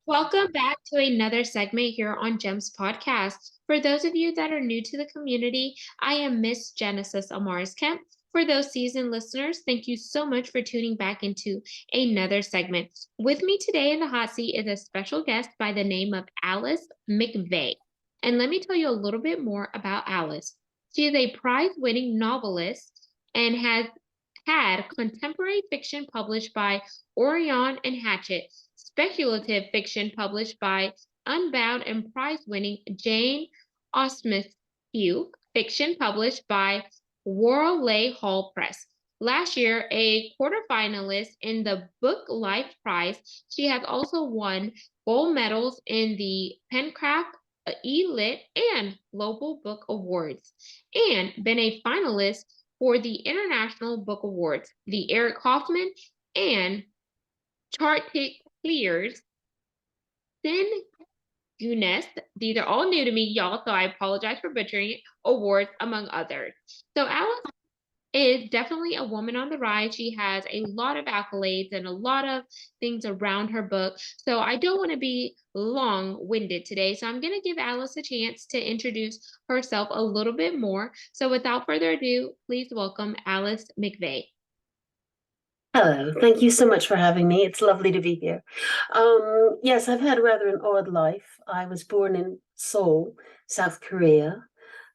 Welcome back to another segment here on GEMS Podcast. For those of you that are new to the community, I am Miss Genesis Amaris Kemp. For those seasoned listeners, thank you so much for tuning back into another segment. With me today in the hot seat is a special guest by the name of Alice McVeigh. And let me tell you a little bit more about Alice. She is a prize-winning novelist and has had contemporary fiction published by Orion and Hachette, speculative fiction published by Unbound and prize-winning Jane Austenesque, fiction published by Warleigh Hall Press. Last year, a quarterfinalist in the Book Life Prize, she has also won gold medals in the Pencraft, E-Lit, and Global Book Awards, and been a finalist for the International Book Awards, the Eric Kaufman and Chartic Clears, Sin Guinness, these are all new to me, y'all, so I apologize for butchering it, awards, among others. So Alice is definitely a woman on the rise. She has a lot of accolades and a lot of things around her book. So I don't want to be long-winded today. So I'm going to give Alice a chance to introduce herself a little bit more. So without further ado, please welcome Alice McVeigh. Hello, thank you so much for having me. It's lovely to be here. Yes, I've had rather an odd life. I was born in Seoul, South Korea,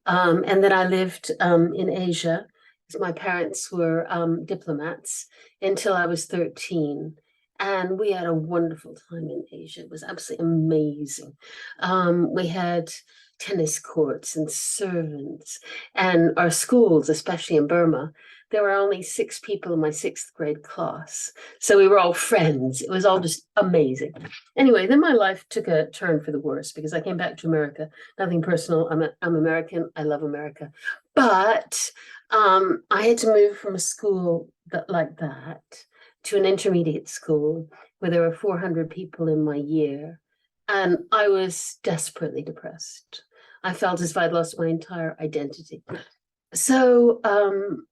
and then I lived in Asia because my parents were diplomats until I was 13. And we had a wonderful time in Asia. It was absolutely amazing. We had tennis courts and servants, and our schools, especially in Burma, there were only 6 people in my sixth grade class. So we were all friends. It was all just amazing. Anyway, then my life took a turn for the worse because I came back to America. Nothing personal. I'm American. I love America. But I had to move from a school like that to an intermediate school where there were 400 people in my year. And I was desperately depressed. I felt as if I'd lost my entire identity. So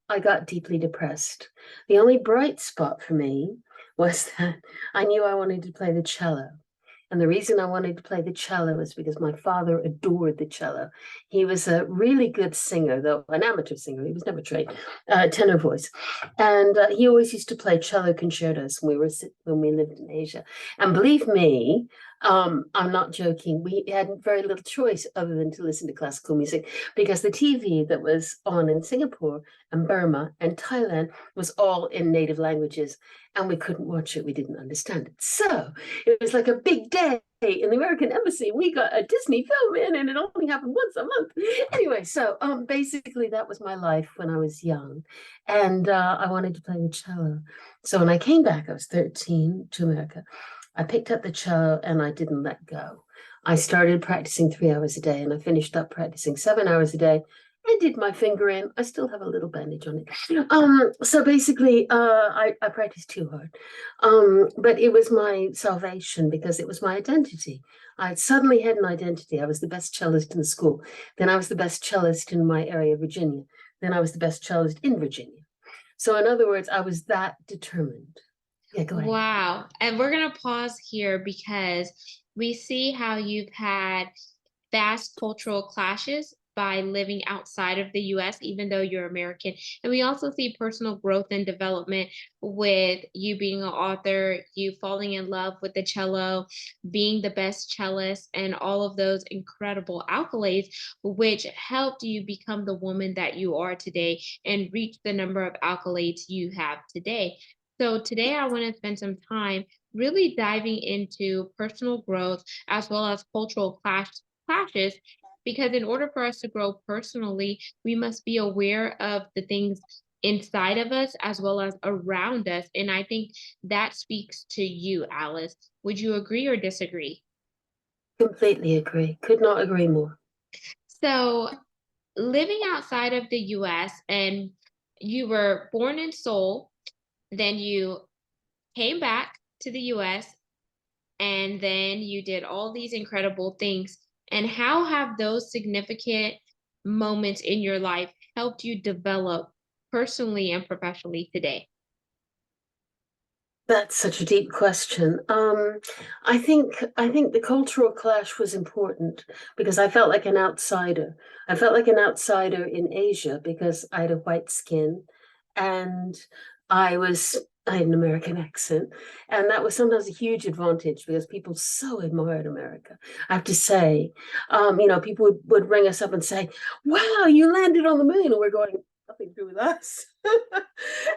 I got deeply depressed. The only bright spot for me was that I knew I wanted to play the cello. And the reason I wanted to play the cello was because my father adored the cello. He was a really good singer, though an amateur singer. He was never trained, tenor voice. And he always used to play cello concertos when we lived in Asia. And believe me, I'm not joking. We had very little choice other than to listen to classical music because the TV that was on in Singapore and Burma and Thailand was all in native languages, and we couldn't watch it. We didn't understand it. So it was like a big day in the American Embassy. We got a Disney film in, and it only happened once a month. Anyway, so basically that was my life when I was young, and I wanted to play the cello. So when I came back, I was 13 to America. I picked up the cello and I didn't let go. I started practicing 3 hours a day and I finished up practicing 7 hours a day. I did my finger in. I still have a little bandage on it. So basically, I practiced too hard. But it was my salvation because it was my identity. I suddenly had an identity. I was the best cellist in the school. Then I was the best cellist in my area, Virginia. Then I was the best cellist in Virginia. So in other words, I was that determined. Yeah, go ahead. Wow. And we're going to pause here because we see how you've had vast cultural clashes by living outside of the US, even though you're American. And we also see personal growth and development with you being an author, you falling in love with the cello, being the best cellist, and all of those incredible accolades, which helped you become the woman that you are today and reach the number of accolades you have today. So today I want to spend some time really diving into personal growth as well as cultural clashes, because in order for us to grow personally, we must be aware of the things inside of us as well as around us. And I think that speaks to you, Alice. Would you agree or disagree? Completely agree. Could not agree more. So, living outside of the US, and you were born in Seoul, then you came back to the US, and then you did all these incredible things. And how have those significant moments in your life helped you develop personally and professionally today? That's such a deep question. I think the cultural clash was important because I felt like an outsider. I felt like an outsider in Asia because I had a white skin and I had an American accent. And that was sometimes a huge advantage because people so admired America. I have to say, people would ring us up and say, "Wow, you landed on the moon." And we're going, "Nothing to do with us."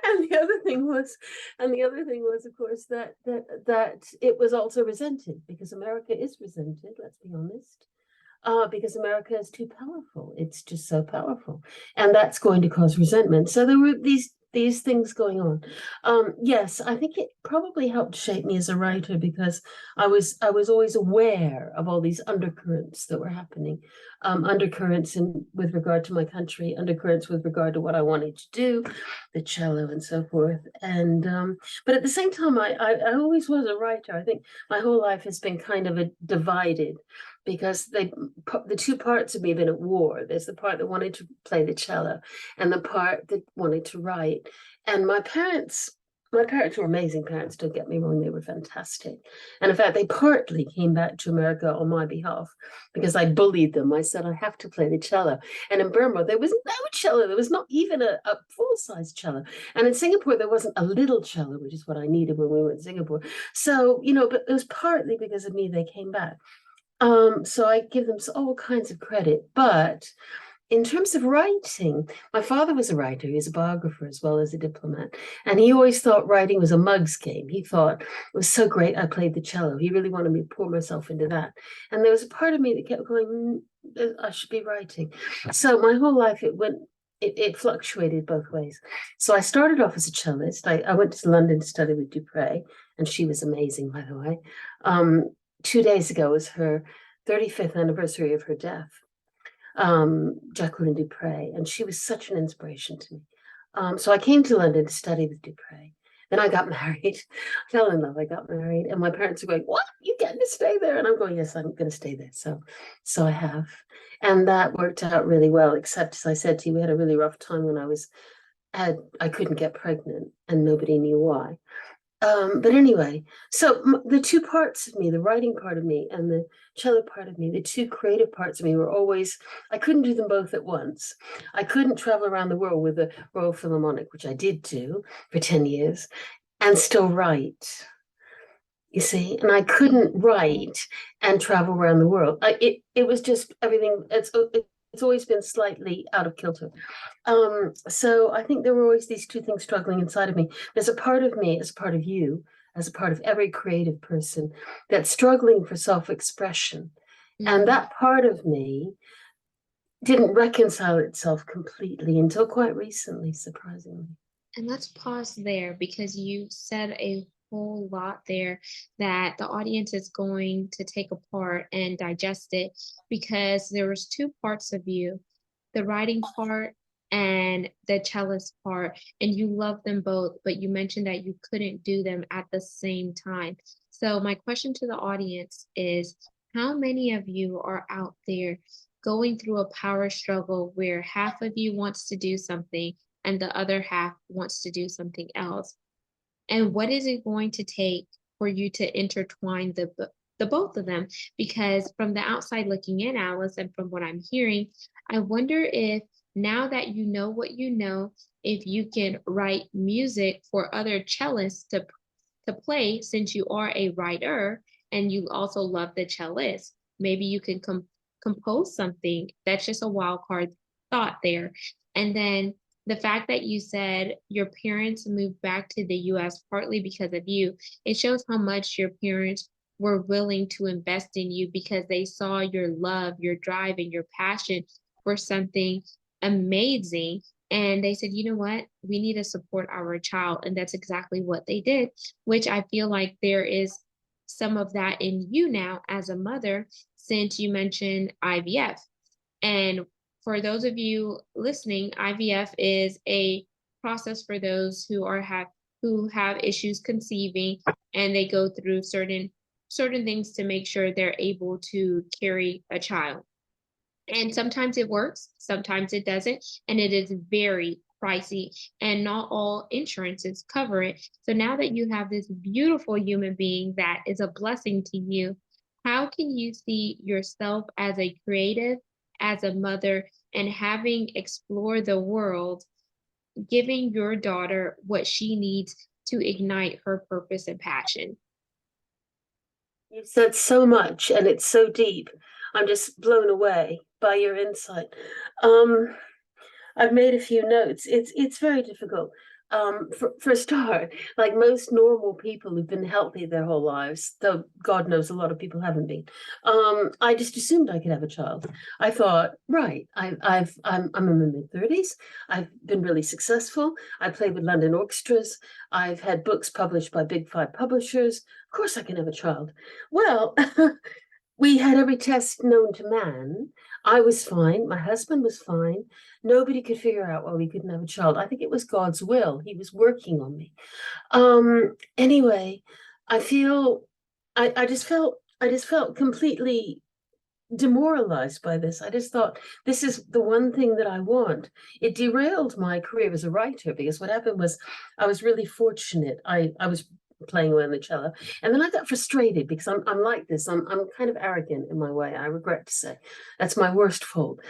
and the other thing was and the other thing was, of course, that it was also resented because America is resented, let's be honest, because America is too powerful. It's just so powerful, and that's going to cause resentment. So there were these things going on. Yes, I think it probably helped shape me as a writer because I was always aware of all these undercurrents that were happening, undercurrents with regard to my country, undercurrents with regard to what I wanted to do, the cello and so forth. And but at the same time, I always was a writer. I think my whole life has been kind of divided because the two parts of me have been at war. There's the part that wanted to play the cello and the part that wanted to write. And my parents were amazing parents, don't get me wrong, they were fantastic. And in fact, they partly came back to America on my behalf because I bullied them. I said, I have to play the cello. And in Burma, there was no cello. There was not even a full-size cello. And in Singapore, there wasn't a little cello, which is what I needed when we were in Singapore. So, but it was partly because of me they came back. So I give them all kinds of credit. But in terms of writing, my father was a writer. He was a biographer as well as a diplomat. And he always thought writing was a mug's game. He thought it was so great I played the cello. He really wanted me to pour myself into that. And there was a part of me that kept going, I should be writing. So my whole life it fluctuated both ways. So I started off as a cellist. I went to London to study with Dupre, and she was amazing, by the way. 2 days ago was her 35th anniversary of her death, Jacqueline Dupre, and she was such an inspiration to me. So I came to London to study with Dupre. Then I got married. I fell in love. I got married, and my parents are going, "What? You getting to stay there?" And I'm going, "Yes, I'm going to stay there." So I have, and that worked out really well. Except, as I said to you, we had a really rough time when I couldn't get pregnant, and nobody knew why. But anyway, so the two parts of me, the writing part of me and the cello part of me, the two creative parts of me were always, I couldn't do them both at once. I couldn't travel around the world with the Royal Philharmonic, which I did do for 10 years, and still write, you see, and I couldn't write and travel around the world. It was just everything. It's always been slightly out of kilter. So I think there were always these two things struggling inside of me. There's a part of me, as a part of you, as a part of every creative person, that's struggling for self-expression. And that part of me didn't reconcile itself completely until quite recently, surprisingly. And let's pause there because you said a whole lot there that the audience is going to take apart and digest it because there was two parts of you, the writing part and the cellist part, and you love them both, but you mentioned that you couldn't do them at the same time. So my question to the audience is, how many of you are out there going through a power struggle where half of you wants to do something and the other half wants to do something else? And what is it going to take for you to intertwine the both of them? Because from the outside looking in, Alice, and from what I'm hearing, I wonder if now that you know what you know, if you can write music for other cellists to play, since you are a writer and you also love the cellist, maybe you can compose something. That's just a wild card thought there. And then the fact that you said your parents moved back to the US partly because of you, it shows how much your parents were willing to invest in you because they saw your love, your drive, and your passion for something amazing. And they said, you know what? We need to support our child. And that's exactly what they did, which I feel like there is some of that in you now as a mother, since you mentioned IVF. And for those of you listening, IVF is a process for those who have issues conceiving, and they go through certain things to make sure they're able to carry a child. And sometimes it works, sometimes it doesn't, and it is very pricey and not all insurances cover it. So now that you have this beautiful human being that is a blessing to you, how can you see yourself as a creative, as a mother, and having explored the world, giving your daughter what she needs to ignite her purpose and passion? You've said so much and it's so deep. I'm just blown away by your insight. Um, I've made a few notes. It's very difficult. For a start, like most normal people who've been healthy their whole lives, though God knows a lot of people haven't been. I just assumed I could have a child. I thought, right, I'm in my mid-30s. I've been really successful. I played with London orchestras. I've had books published by big five publishers. Of course, I can have a child. Well, we had every test known to man. I was fine. My husband was fine. Nobody could figure out why we couldn't have a child. I think it was God's will. He was working on me. Anyway, I feel I just felt completely demoralized by this. I just thought this is the one thing that I want. It derailed my career as a writer because what happened was I was really fortunate. I was playing away on the cello, and then I got frustrated because I'm like this. I'm kind of arrogant in my way. I regret to say that's my worst fault.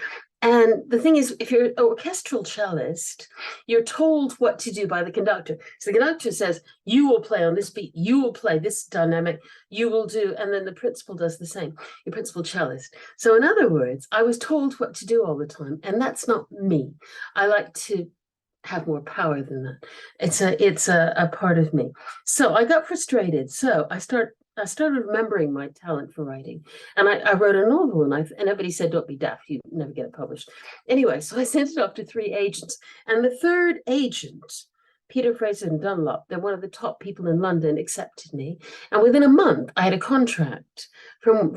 And the thing is, if you're an orchestral cellist, you're told what to do by the conductor. So the conductor says, you will play on this beat, you will play this dynamic, you will do, and then the principal does the same, your principal cellist. So in other words, I was told what to do all the time, and that's not me. I like to have more power than that. It's a part of me. So I got frustrated. So I started remembering my talent for writing, and I wrote a novel, and everybody said, "Don't be daft, you never get it published." Anyway, so I sent it off to 3 agents, and the third agent, Peter Fraser and Dunlop, they're one of the top people in London, accepted me, and within a month, I had a contract from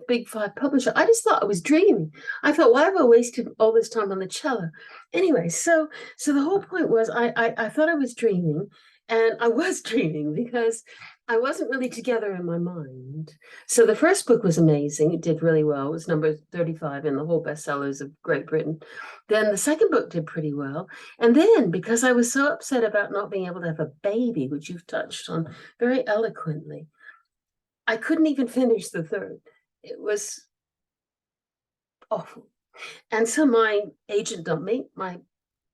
big five publisher. I just thought I was dreaming. I thought, why have I wasted all this time on the cello? Anyway, so the whole point was, I thought I was dreaming, and I was dreaming because I wasn't really together in my mind. So the first book was amazing. It did really well. It was number 35 in the whole bestsellers of Great Britain. Then the second book did pretty well. And then because I was so upset about not being able to have a baby, which you've touched on very eloquently, I couldn't even finish the third. It was awful. And so my agent dumped me, my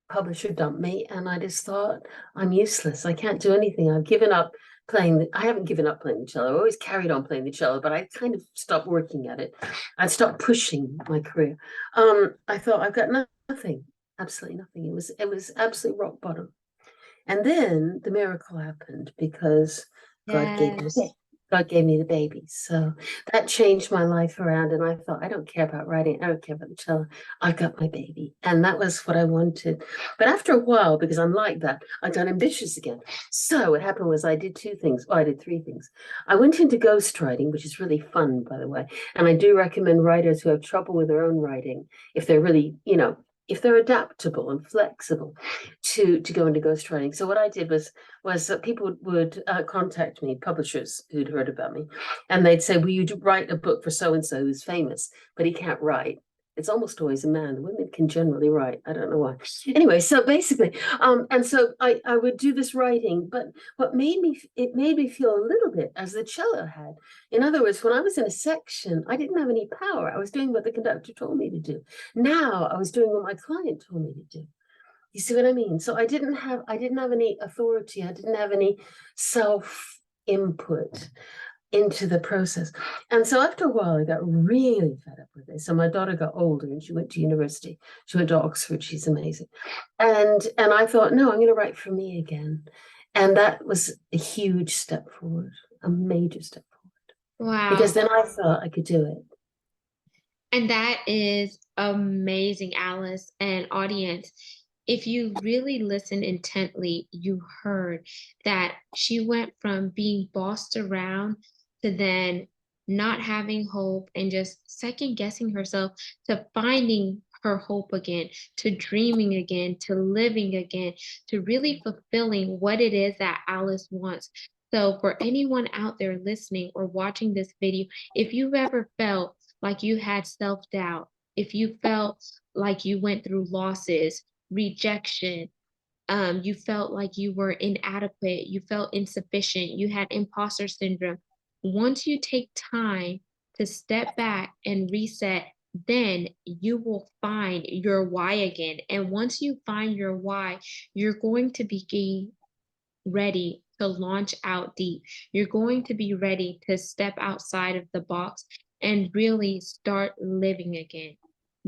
publisher dumped me, and I just thought, I'm useless. I can't do anything. I've given up playing. I haven't given up playing the cello. I always carried on playing the cello, but I kind of stopped working at it. I stopped pushing my career. I thought, I've got nothing, absolutely nothing. It was absolutely rock bottom. And then the miracle happened because God gave me Yes. God gave me the baby. So that changed my life around. And I thought, I don't care about writing. I don't care about the cello. I got my baby. And that was what I wanted. But after a while, because I'm like that, I got ambitious again. So what happened was I did two things. Well, I did three things. I went into ghostwriting, which is really fun, by the way. And I do recommend writers who have trouble with their own writing, if they're really, if they're adaptable and flexible, to go into ghostwriting. So what I did was that people would contact me, publishers who'd heard about me, and they'd say, will you write a book for so-and-so who's famous, but he can't write? It's almost always a man. Women can generally write. I don't know why. Anyway, so basically, and so I would do this writing, but it made me feel a little bit as the cello had. In other words, when I was in a section, I didn't have any power. I was doing what the conductor told me to do. Now I was doing what my client told me to do. You see what I mean? So I didn't have any authority. I didn't have any self input into the process. And so after a while, I got really fed up with it. So my daughter got older and she went to university. She went to Oxford. She's amazing. And I thought, no, I'm going to write for me again. And that was a huge step forward, a major step forward. Because Wow. then I thought I could do it. And that is amazing, Alice and audience. If you really listen intently, you heard that she went from being bossed around to then not having hope and just second guessing herself to finding her hope again, to dreaming again, to living again, to really fulfilling what it is that Alice wants. So, for anyone out there listening or watching this video, if you've ever felt like you had self doubt, if you felt like you went through losses, rejection. You felt like you were inadequate, you felt insufficient, you had imposter syndrome. Once you take time to step back and reset, then you will find your why again. And once you find your why, you're going to be ready to launch out deep. You're going to be ready to step outside of the box and really start living again,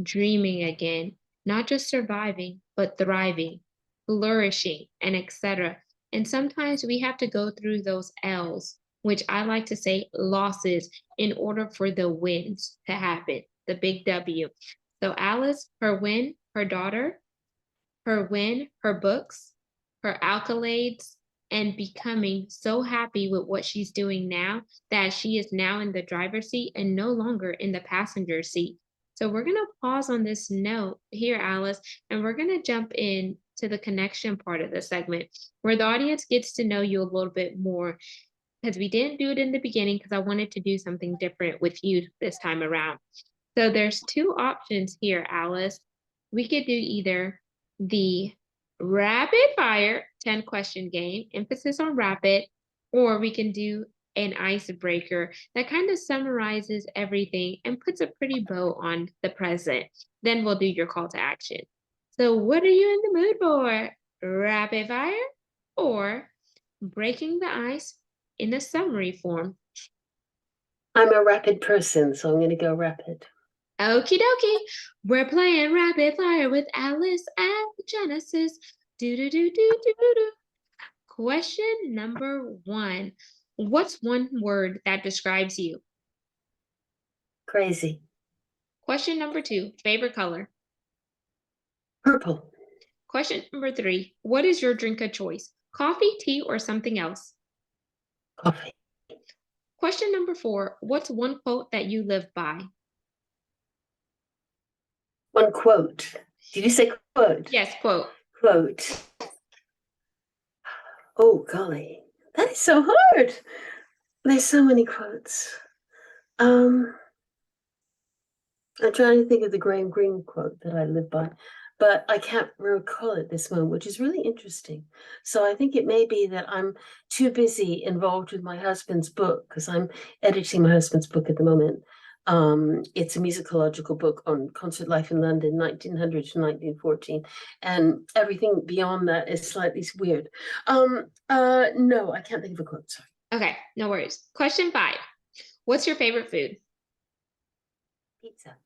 dreaming again, not just surviving, but thriving, flourishing, and etc. And sometimes we have to go through those L's, which I like to say losses, in order for the wins to happen, the big W. So Alice, her win, her daughter, her win, her books, her accolades, and becoming so happy with what she's doing now that she is now in the driver's seat and no longer in the passenger seat. So we're going to pause on this note here, Alice, and we're going to jump in to the connection part of the segment where the audience gets to know you a little bit more, because we didn't do it in the beginning because I wanted to do something different with you this time around. So there's two options here, Alice. We could do either the rapid fire 10 question game, emphasis on rapid, or we can do an icebreaker that kind of summarizes everything and puts a pretty bow on the present. Then we'll do your call to action. So what are you in the mood for? Rapid fire or breaking the ice in the summary form? I'm a rapid person, so I'm going to go rapid. Okie dokie. We're playing rapid fire with Alice and Genesis. Do do do do do do. Question number 1. What's one word that describes you? Crazy. Question number 2. Favorite color? Purple. Question number 3. What is your drink of choice? Coffee, tea, or something else? Coffee. Question number 4. What's one quote that you live by? One quote. Did you say quote? Yes, quote. Quote. Oh, golly. That is so hard. There's so many quotes. I'm trying to think of the Graham Greene quote that I live by, but I can't recall it this moment, which is really interesting. So I think it may be that I'm too busy involved with my husband's book, because I'm editing my husband's book at the moment. It's a musicological book on concert life in London, 1900 to 1914, and everything beyond that is slightly weird. No, I can't think of a quote. Sorry. Okay, no worries. Question 5. What's your favorite food? Pizza.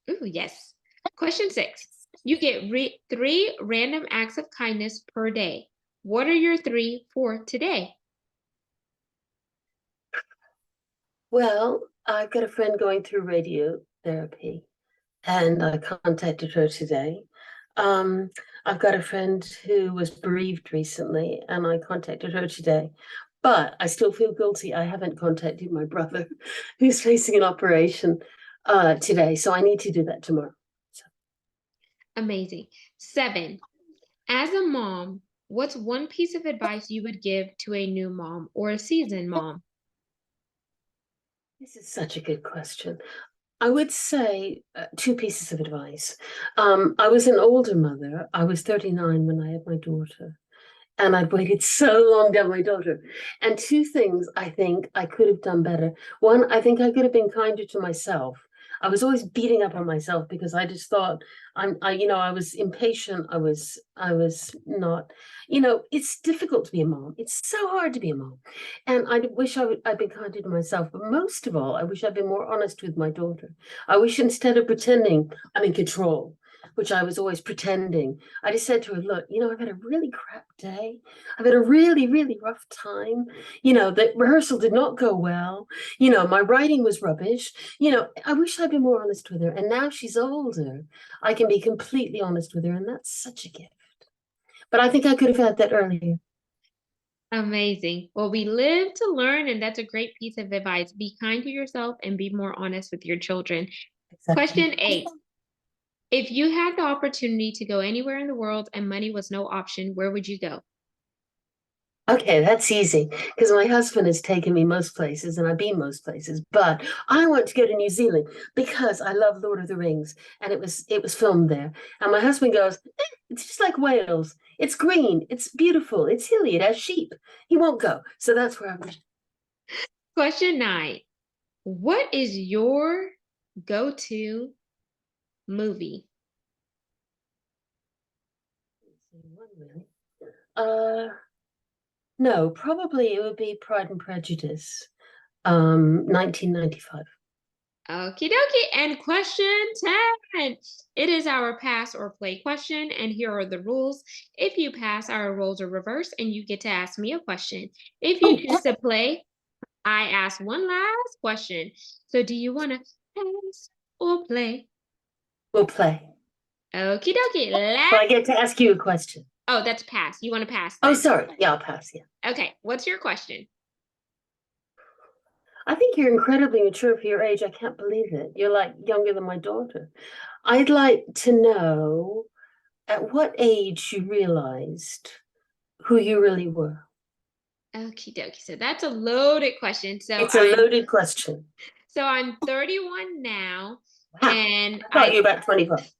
Ooh, yes. Question 6. You get 3 random acts of kindness per day. What are your 3 for today? Well, I've got a friend going through radiotherapy, and I contacted her today. I've got a friend who was bereaved recently, and I contacted her today. But I still feel guilty. I haven't contacted my brother, who's facing an operation today. So I need to do that tomorrow. So. Amazing. 7. As a mom, what's one piece of advice you would give to a new mom or a seasoned mom? This is such a good question. I would say 2 pieces of advice. I was an older mother. I was 39 when I had my daughter, and I'd waited so long to have my daughter. And 2 things I think I could have done better. One, I think I could have been kinder to myself. I was always beating up on myself because I just thought I was impatient. I was not, it's difficult to be a mom. It's so hard to be a mom. And I wish I'd been kinder to myself. But most of all, I wish I'd been more honest with my daughter. I wish instead of pretending I'm in control, which I was always pretending, I just said to her, look, I've had a really crap day. I've had a really, really rough time. The rehearsal did not go well. My writing was rubbish. I wish I'd been more honest with her. And now she's older, I can be completely honest with her. And that's such a gift. But I think I could have had that earlier. Amazing. Well, we live to learn, and that's a great piece of advice. Be kind to yourself and be more honest with your children. Exactly. Question 8. If you had the opportunity to go anywhere in the world and money was no option, where would you go? Okay, that's easy because my husband has taken me most places and I've been most places, but I want to go to New Zealand because I love Lord of the Rings and it was filmed there. And my husband goes, it's just like Wales. It's green, it's beautiful, it's hilly, it has sheep. He won't go. So that's where I'm going. Question 9. What is your go-to movie? Uh no, probably it would be Pride and Prejudice, 1995. Okie dokie. And question 10. It is our pass or play question. And here are the rules. If you pass, our roles are reversed and you get to ask me a question. If you Oh, choose to play, I ask one last question. So do you want to pass or play? we'll play. Okie dokie. So I get to ask you a question. Oh, that's pass. You want to pass Oh, then? sorry. Yeah, I'll pass. Yeah. Okay. What's your question? I think you're incredibly mature for your age. I can't believe it. You're like younger than my daughter. I'd like to know at what age you realized who you really were. Okie dokie. So that's a loaded question. It's a loaded question. I'm 31 now, Wow. and I thought you were about 25.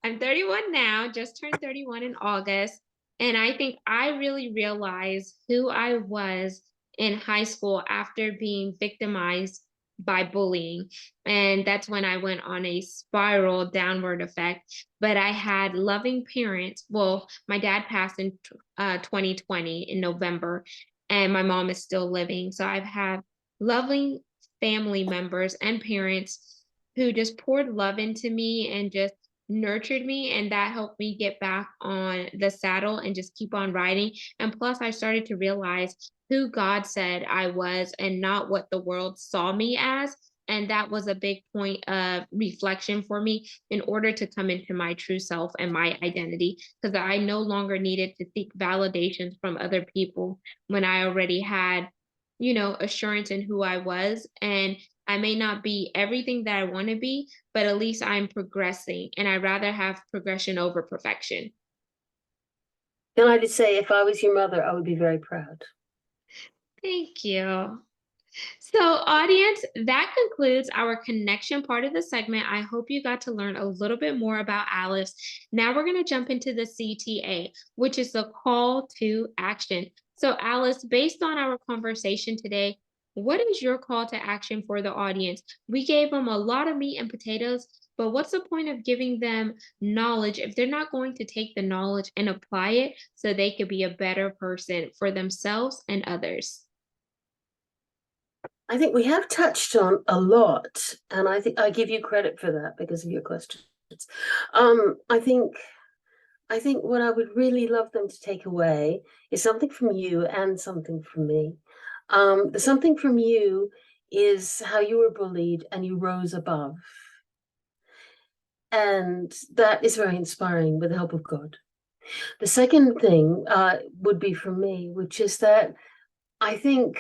I'm 31 now, just turned 31 in August, and I think I really realized who I was in high school after being victimized by bullying. And that's when I went on a spiral downward effect. But I had loving parents. Well, my dad passed in 2020 in November, and my mom is still living. So I've had loving family members and parents who just poured love into me and just nurtured me, and that helped me get back on the saddle and just keep on riding. And plus I started to realize who God said I was and not what the world saw me as, and that was a big point of reflection for me in order to come into my true self and my identity, because I no longer needed to seek validations from other people when I already had, assurance in who I was. And I may not be everything that I want to be, but at least I'm progressing, and I'd rather have progression over perfection. Then I just say, if I was your mother, I would be very proud. Thank you. So, audience, that concludes our connection part of the segment. I hope you got to learn a little bit more about Alice. Now we're going to jump into the CTA, which is the call to action. So, Alice, based on our conversation today, what is your call to action for the audience? We gave them a lot of meat and potatoes, but what's the point of giving them knowledge if they're not going to take the knowledge and apply it so they could be a better person for themselves and others? I think we have touched on a lot, and I think I give you credit for that because of your questions. Um, I think I think what I would really love them to take away is something from you and something from me. The something from you is how you were bullied and you rose above. And that is very inspiring with the help of God. The second thing would be for me, which is that I think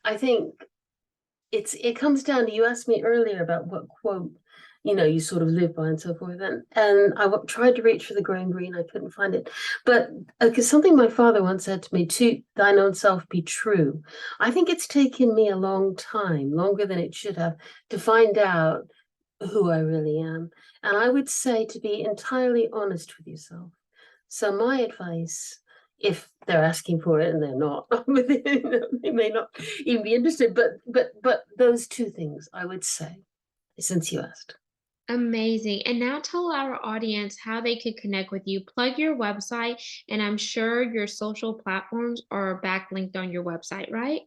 I think it comes down to, you asked me earlier about what quote you sort of live by and so forth, and tried to reach for the going green. I couldn't find it, but because something my father once said to me, to thine own self be true. I think it's taken me a long time, longer than it should have, to find out who I really am. And I would say to be entirely honest with yourself. So my advice, if they're asking for it and they're not, they may not even be interested. But those two things I would say, since you asked. Amazing. And now tell our audience how they could connect with you. Plug your website, and I'm sure your social platforms are backlinked on your website, right?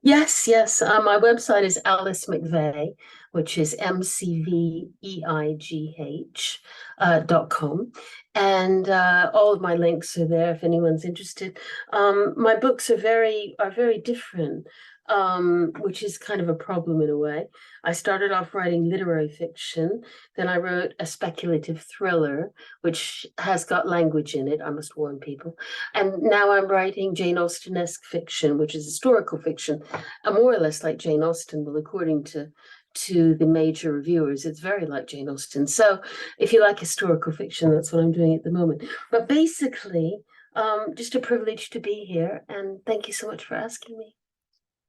Yes, yes. My website is Alice McVeigh, which is MCVEIGH.com. And all of my links are there if anyone's interested. My books are very different, which is kind of a problem in a way. I started off writing literary fiction, then I wrote a speculative thriller, which has got language in it, I must warn people. And now I'm writing Jane Austenesque fiction, which is historical fiction, more or less like Jane Austen. Well, according to the major reviewers, it's very like Jane Austen. So if you like historical fiction, that's what I'm doing at the moment. But basically, Just a privilege to be here, and thank you so much for asking me.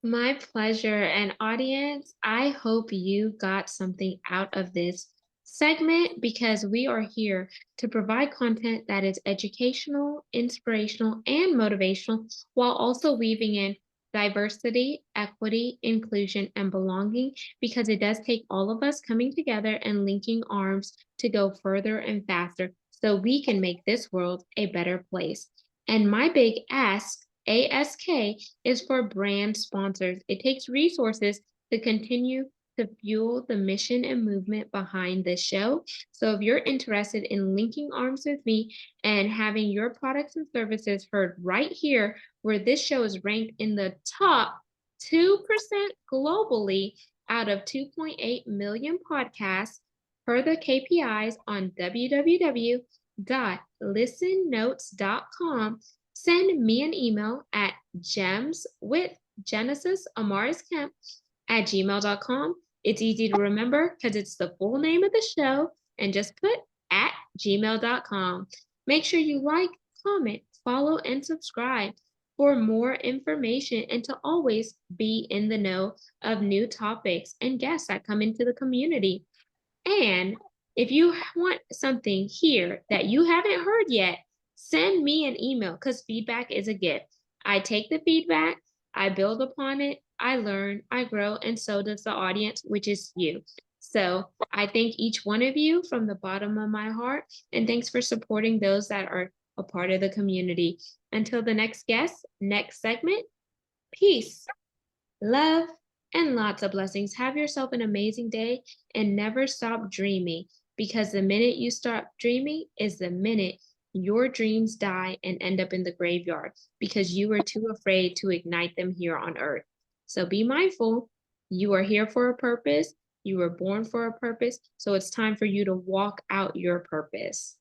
My pleasure. And audience, I hope you got something out of this segment because we are here to provide content that is educational, inspirational, and motivational while also weaving in diversity, equity, inclusion, and belonging because it does take all of us coming together and linking arms to go further and faster so we can make this world a better place. And my big ASK, is for brand sponsors. It takes resources to continue to fuel the mission and movement behind this show. So if you're interested in linking arms with me and having your products and services heard right here, where this show is ranked in the top 2% globally out of 2.8 million podcasts per the KPIs on www.listennotes.com, send me an email at gemswithgenesisamarisKemp@gmail.com. It's easy to remember because it's the full name of the show and just put at gmail.com. Make sure you like, comment, follow, and subscribe for more information and to always be in the know of new topics and guests that come into the community. And if you want something here that you haven't heard yet, send me an email because feedback is a gift. I take the feedback, I build upon it, I learn, I grow, and so does the audience, which is you. So I thank each one of you from the bottom of my heart, and thanks for supporting those that are a part of the community. Until the next guest, next segment, peace, love, and lots of blessings. Have yourself an amazing day and never stop dreaming because the minute you stop dreaming is the minute your dreams die and end up in the graveyard because you were too afraid to ignite them here on earth. So be mindful. You are here for a purpose. You were born for a purpose. So it's time for you to walk out your purpose.